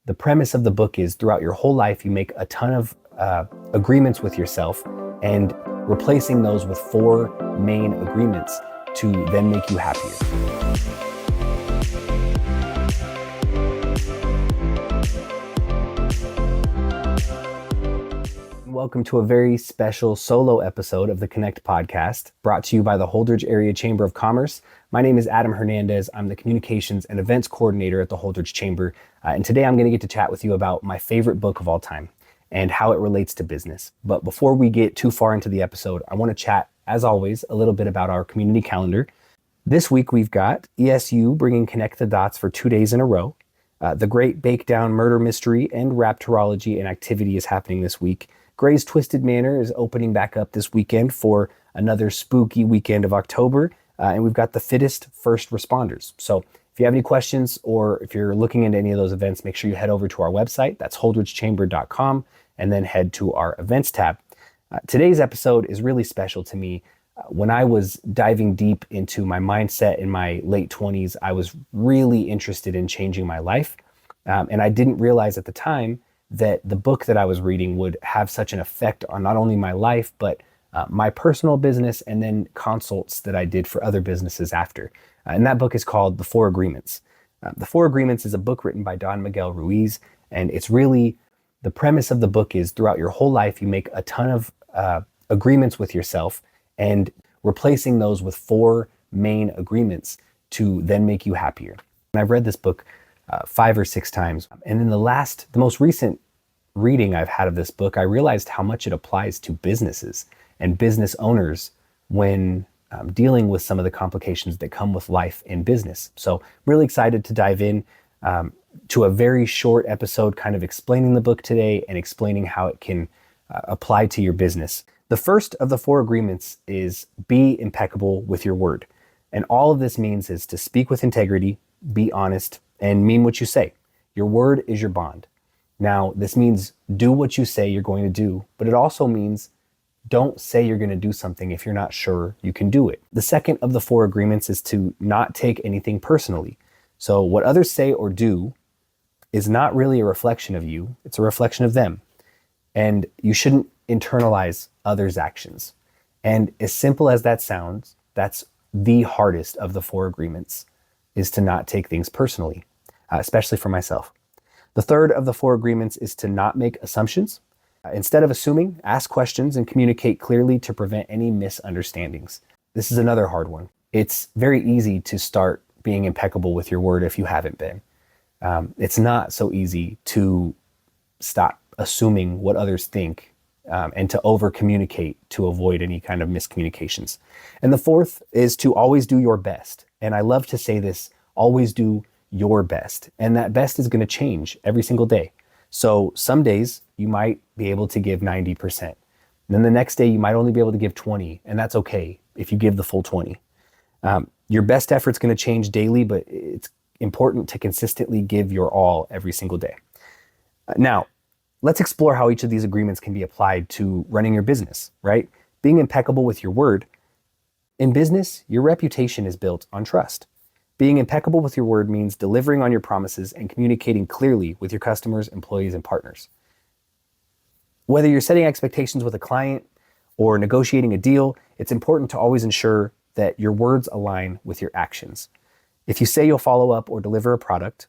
The premise of the book is throughout your whole life, you make a ton of agreements with yourself and replacing those with 4 main agreements to then make you happier. Welcome to a very special solo episode of the Connect podcast, brought to you by the Holdridge Area Chamber of Commerce. My name is Adam Hernandez. I'm the Communications and Events Coordinator at the Holdridge Chamber. And today I'm going to get to chat with you about my favorite book of all time and how it relates to business. But before we get too far into the episode, I want to chat, as always, a little bit about our community calendar. This week we've got ESU bringing Connect the Dots for 2 days in a row. The Great Bake Down Murder Mystery and Raptorology and activity is happening this week. Gray's Twisted Manor is opening back up this weekend for another spooky weekend of October. And we've got the Fittest First Responders. So if you have any questions or if you're looking into any of those events, make sure you head over to our website. That's holdridgechamber.com, and then head to our events tab. Today's episode is really special to me. When I was diving deep into my mindset in my late 20s, I was really interested in changing my life. And I didn't realize at the time that the book that I was reading would have such an effect on not only my life, but my personal business and then consults that I did for other businesses after. And that book is called The 4 Agreements. The 4 Agreements is a book written by Don Miguel Ruiz. And it's really, the premise of the book is throughout your whole life, you make a ton of agreements with yourself and replacing those with 4 main agreements to then make you happier. And I've read this book 5 or 6 times. And in the most recent reading I've had of this book, I realized how much it applies to businesses and business owners when dealing with some of the complications that come with life in business. So I'm really excited to dive in to a very short episode kind of explaining the book today and explaining how it can apply to your business. The first of the 4 agreements is be impeccable with your word. And all of this means is to speak with integrity, be honest, and mean what you say. Your word is your bond. Now, this means do what you say you're going to do, but it also means don't say you're going to do something if you're not sure you can do it. The second of the 4 agreements is to not take anything personally. So what others say or do is not really a reflection of you, it's a reflection of them. And you shouldn't internalize others' actions. And as simple as that sounds, that's the hardest of the 4 agreements, is to not take things personally, especially for myself. The third of the 4 agreements is to not make assumptions. Instead of assuming, ask questions and communicate clearly to prevent any misunderstandings. This is another hard one. It's very easy to start being impeccable with your word if you haven't been. It's not so easy to stop assuming what others think and to over-communicate to avoid any kind of miscommunications. And the fourth is to always do your best. And I love to say this, always do your best. And that best is going to change every single day. So some days you might be able to give 90%. And then the next day you might only be able to give 20. And that's okay if you give the full 20. Your best effort's going to change daily, but it's important to consistently give your all every single day. Now, let's explore how each of these agreements can be applied to running your business, right? Being impeccable with your word. In business, your reputation is built on trust. Being impeccable with your word means delivering on your promises and communicating clearly with your customers, employees, and partners. Whether you're setting expectations with a client or negotiating a deal, it's important to always ensure that your words align with your actions. If you say you'll follow up or deliver a product,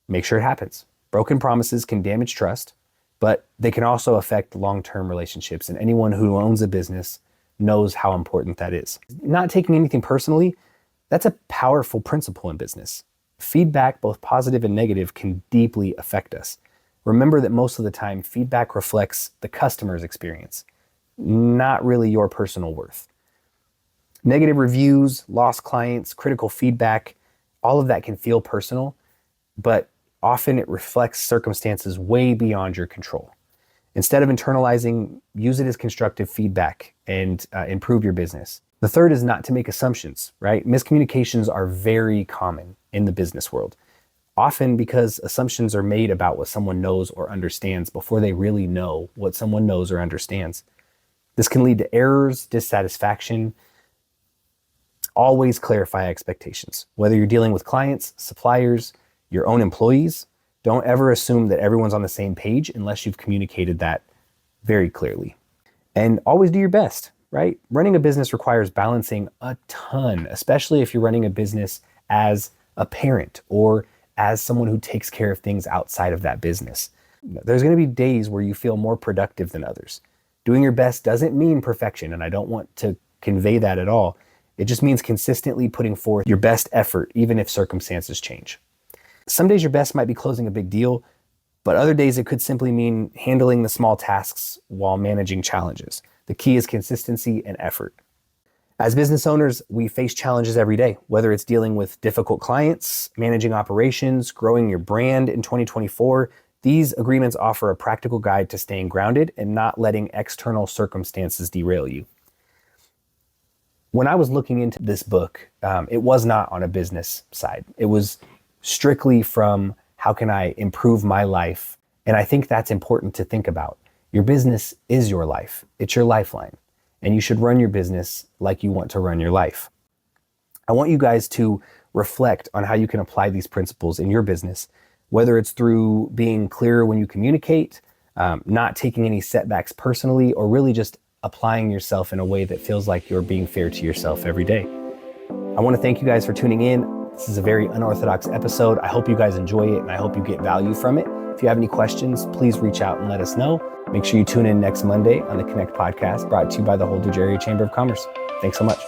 make sure it happens. Broken promises can damage trust, but they can also affect long-term relationships, and anyone who owns a business knows how important that is. Not taking anything personally, that's a powerful principle in business. Feedback, both positive and negative, can deeply affect us. Remember that most of the time, feedback reflects the customer's experience, not really your personal worth. Negative reviews, lost clients, critical feedback, all of that can feel personal, but often it reflects circumstances way beyond your control. Instead of internalizing, use it as constructive feedback and improve your business. The third is not to make assumptions, right? Miscommunications are very common in the business world, often because assumptions are made about what someone knows or understands before they really know what someone knows or understands. This can lead to errors, dissatisfaction. Always clarify expectations. Whether you're dealing with clients, suppliers, your own employees, Don't ever assume that everyone's on the same page unless you've communicated that very clearly. And always do your best, right? Running a business requires balancing a ton, especially if you're running a business as a parent or as someone who takes care of things outside of that business. There's going to be days where you feel more productive than others. Doing your best doesn't mean perfection, and I don't want to convey that at all. It just means consistently putting forth your best effort, even if circumstances change. Some days your best might be closing a big deal, but other days it could simply mean handling the small tasks while managing challenges. The key is consistency and effort. As business owners, we face challenges every day, whether it's dealing with difficult clients, managing operations, growing your brand in 2024. These agreements offer a practical guide to staying grounded and not letting external circumstances derail you. When I was looking into this book, it was not on a business side. It was strictly from how can I improve my life? And I think that's important to think about. Your business is your life. It's your lifeline. And you should run your business like you want to run your life. I want you guys to reflect on how you can apply these principles in your business, whether it's through being clearer when you communicate, not taking any setbacks personally, or really just applying yourself in a way that feels like you're being fair to yourself every day. I want to thank you guys for tuning in. This is a very unorthodox episode. I hope you guys enjoy it and I hope you get value from it. If you have any questions, please reach out and let us know. Make sure you tune in next Monday on the Connect podcast, brought to you by the Holdridge Area Chamber of Commerce. Thanks so much.